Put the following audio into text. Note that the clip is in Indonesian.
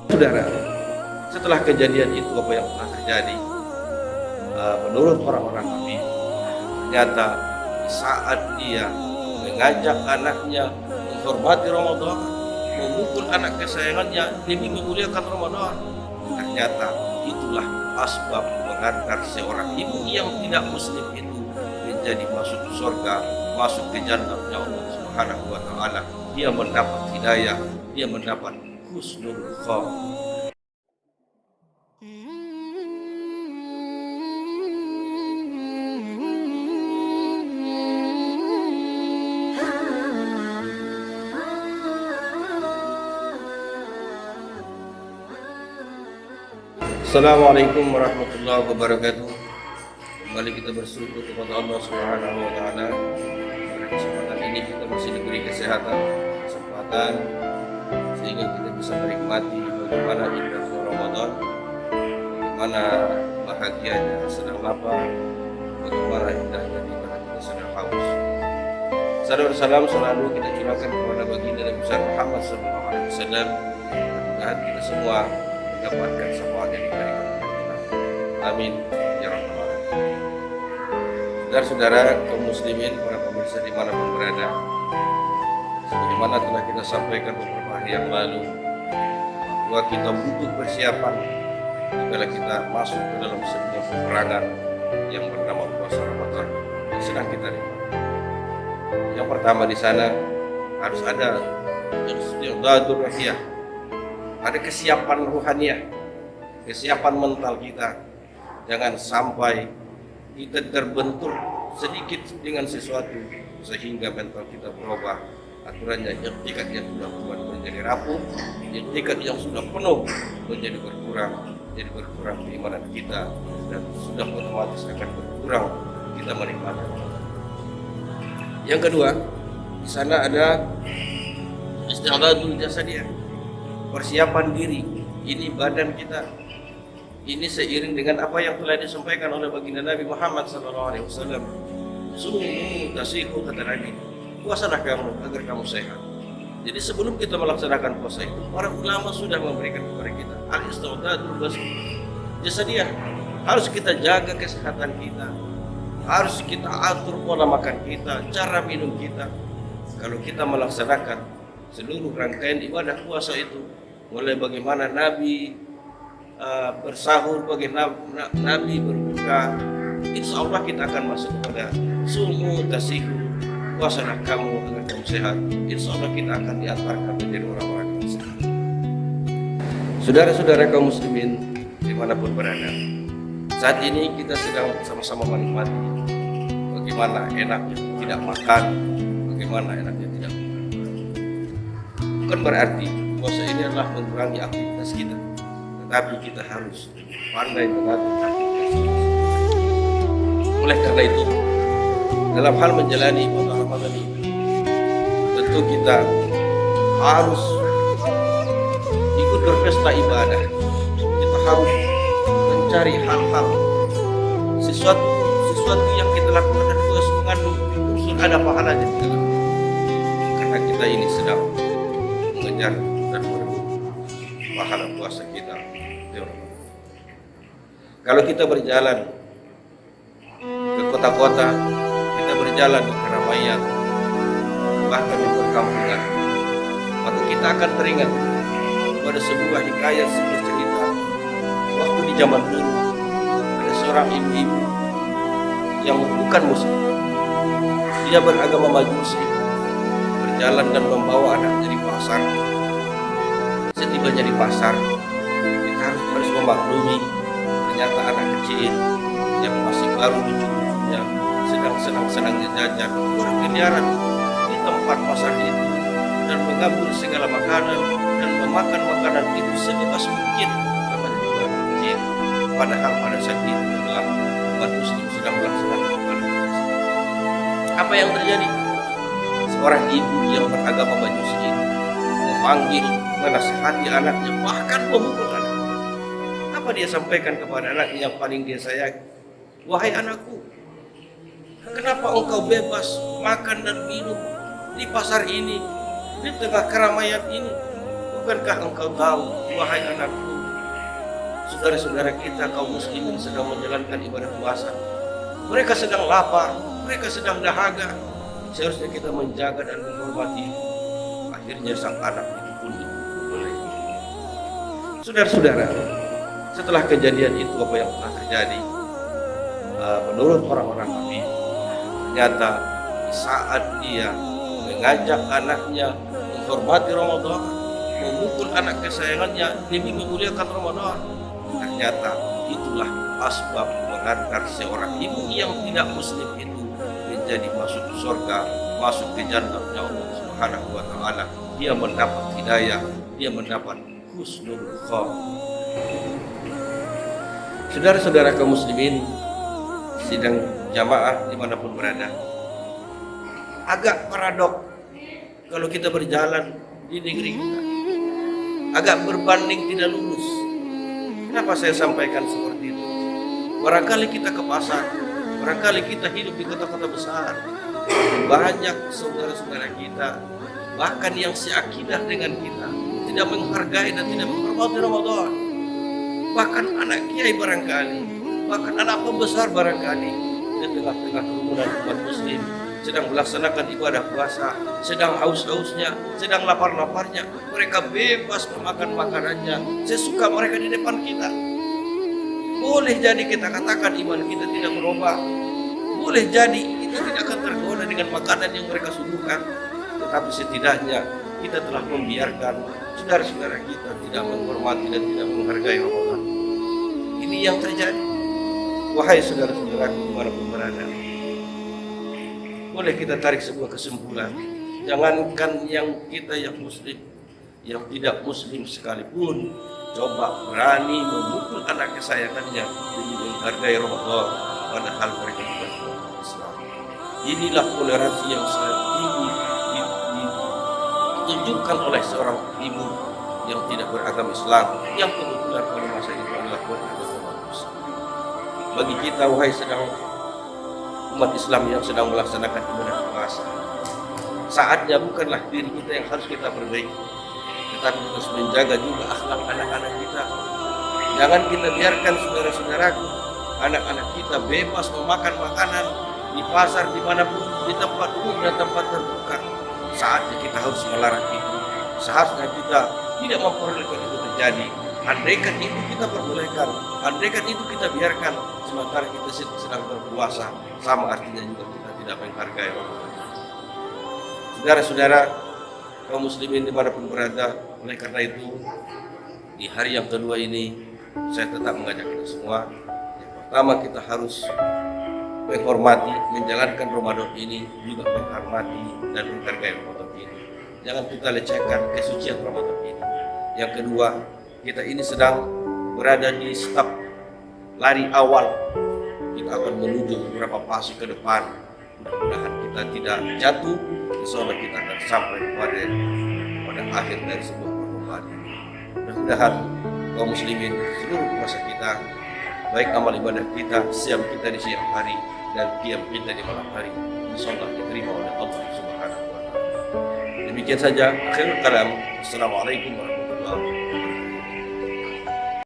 Saudara, setelah kejadian itu apa yang telah terjadi, menurut orang-orang kami, ternyata saat dia mengajak anaknya menghormati Ramadan, memukul anak kesayangannya demi memuliakan Ramadan, ternyata itulah asbab mengantar seorang ibu yang tidak muslim itu menjadi masuk surga, masuk ke jannahnya Allah Subhanahu wa taala. Dia mendapat hidayah, dia mendapat husnul khotimah. Assalamualaikum warahmatullahi wabarakatuh. Kembali kita bersyukur kepada Allah Subhanahu wa taala. Pada kesempatan ini kita masih diberi kesehatan sehingga kita bisa menikmati bagaimana indahnya Ramadan, bagaimana bahagianya sedang lapar, bagaimana indahnya di mana kita sedang haus. Salam salam selalu kita curahkan kepada baginda Nabi Muhammad SAW. Mudah-mudahan kita semua mendapatkan syafaat dari kemuliaan kita. Amin ya rabbal alamin. Saudara-saudara kaum muslimin, para pemirsa dimanapun berada, sebagaimana telah kita sampaikan beberapa hari yang lalu, bahwa kita butuh persiapan jika kita masuk ke dalam sebuah peperangan yang bernama puasa Ramadan yang sedang kita nikmati. Yang pertama di sana harus ada isti'dadul ruhiyah, ada kesiapan ruhaniah, kesiapan mental kita. Jangan sampai kita terbentur sedikit dengan sesuatu sehingga mental kita berubah. Aturannya iktikat yang sudah kuat menjadi rapuh, iktikat yang sudah penuh menjadi berkurang keimanan kita, dan sudah otomatis akan berkurang kita menikmati. Yang kedua, di sana ada isti'dadul jasadiyah, persiapan diri. Ini badan kita, ini seiring dengan apa yang telah disampaikan oleh baginda Nabi Muhammad SAW. Sumu tasihu, kata Nabi, puasalah kamu agar kamu sehat. Jadi sebelum kita melaksanakan puasa itu, para ulama sudah memberikan kepada kita al-isti'dadul jasadiyah. Harus kita jaga kesehatan kita, harus kita atur pola makan kita, cara minum kita. Kalau kita melaksanakan seluruh rangkaian ibadah puasa itu, mulai bagaimana Nabi bersahur, bagaimana Nabi berbuka, insya Allah kita akan masuk kepada sumu tasihu, puasalah kamu agar kamu sehat. Insya Allah kita akan diantarkan menjadi orang-orang yang sehat. Saudara-saudara kaum muslimin dimanapun berada, saat ini kita sedang sama-sama menikmati bagaimana enaknya tidak makan, bagaimana enaknya tidak makan. Bukan berarti puasa ini adalah mengurangi aktivitas kita, tetapi kita harus pandai mengatur aktivitas kita. Oleh karena itu, dalam hal menjalani ibadah Ramadan ini, tentu kita harus ikut berpesta ibadah. Kita harus mencari hal-hal, sesuatu yang kita lakukan dan terus mengandung unsur ada pahalanya di dalam. Karena kita ini sedang mengejar dan berebut pahala puasa kita di Ramadan. Kalau kita berjalan ke kota-kota, kita berjalan di keramaian, bahkan di perkampungan, maka kita akan teringat pada sebuah hikayat, sebuah cerita. Waktu di zaman dulu ada seorang ibu-ibu yang bukan muslim, dia beragama Majusi, berjalan dan membawa anaknya di pasar. Setibanya di pasar, kita harus memaklumi, ternyata anak kecil yang masih baru lucu-lucunya sedang senang-senangnya jajan, berkeliaran di tempat pasar itu dan mengambil segala makanan dan memakan makanan itu sebebas mungkin. Namanya juga anak kecil, padahal pada saat itu adalah umat muslim sedang melaksanakan ibadah puasa. Apa yang terjadi? Seorang ibu yang beragama Majusi ini memanggil, menasihati anaknya, bahkan memukul anaknya. Apa dia sampaikan kepada anaknya yang paling dia sayangi? Wahai anakku, kenapa engkau bebas makan dan minum di pasar ini, di tengah keramaian ini? Bukankah engkau tahu, wahai anakku, saudara-saudara kita kaum muslimin sedang menjalankan ibadah puasa. Mereka sedang lapar, mereka sedang dahaga. Seharusnya kita menjaga dan menghormati. Akhirnya sang anak itu pun oleh ibu. Saudara-saudara, setelah kejadian itu apa yang telah terjadi? Menurut orang-orang kami, ternyata saat dia mengajak anaknya menghormati Ramadan, memukul anak kesayangannya demi memuliakan Ramadan, ternyata itulah asbab mengantar seorang ibu yang tidak muslim itu menjadi masuk surga, masuk ke jannahnya Allah Subhanahu wa taala. Dia mendapat hidayah, dia mendapat husnul khotimah. Saudara-saudara kaum muslimin sidang jamaah dimanapun berada, agak paradok kalau kita berjalan di negeri kita, agak berbanding tidak lurus. Kenapa saya sampaikan seperti itu? Barangkali kita ke pasar, barangkali kita hidup di kota-kota besar, banyak saudara-saudara kita bahkan yang seakidah dengan kita tidak menghargai dan tidak menghormati Ramadan. Bahkan anak kiai barangkali, bahkan anak pembesar barangkali di tengah-tengah kerumunan umat muslim sedang melaksanakan ibadah puasa, sedang haus-hausnya, sedang lapar-laparnya, mereka bebas memakan makanannya sesuka mereka di depan kita. Boleh jadi kita katakan iman kita tidak berubah, boleh jadi kita tidak akan tergoda dengan makanan yang mereka suguhkan, tetapi setidaknya kita telah membiarkan saudara-saudara kita tidak menghormati dan tidak menghargai Ramadan. Ini yang terjadi. Wahai saudara-saudaraku dimanapun berada, boleh kita tarik sebuah kesimpulan. Jangankan yang kita yang muslim, yang tidak muslim sekalipun coba berani memukul anak kesayangannya demi menghargai Ramadan, padahal mereka bukan orang Islam. Inilah toleransi yang sangat tinggi ditunjukkan oleh seorang ibu yang tidak beragama Islam, yang kebetulan pada masa itu adalah beragama Muslim. Bagi kita, wahai umat Islam yang sedang melaksanakan ibadah puasa, saatnya bukanlah diri kita yang harus kita perbaiki, tetapi kita harus menjaga juga akhlak anak-anak kita. Jangan kita biarkan saudara-saudaraku, anak-anak kita bebas memakan makanan di pasar, dimanapun, di tempat umum dan tempat terbuka. Saatnya kita harus melarang itu. Seharusnya kita tidak memperbolehkan itu terjadi. Andaikan itu kita perbolehkan, andaikan itu kita biarkan, sementara kita sedang berpuasa, sama artinya juga kita tidak menghargai Ramadan. Saudara-saudara kaum muslimin dimanapun berada, oleh karena itu di hari yang kedua ini saya tetap mengajak kita semua. Yang pertama, kita harus menghormati, menjalankan Ramadan ini, juga menghormati dan menghargai Ramadan ini. Jangan kita lecehkan kesucian Ramadan ini. Yang kedua, kita ini sedang berada di step lari awal. Kita akan menuju beberapa fase ke depan. Mudah-mudahan kita tidak jatuh, insyaallah kita akan sampai pada akhir dari sebuah perlombaan ini. Mudah-mudahan kaum muslimin seluruh puasa kita, baik amal ibadah kita, siam kita di siang hari dan qiyam kita di malam hari, insyaallah diterima oleh Allah Subhanahu wa taala. Demikian saja akhirul kalam. Assalamualaikum warahmatullahi wabarakatuh.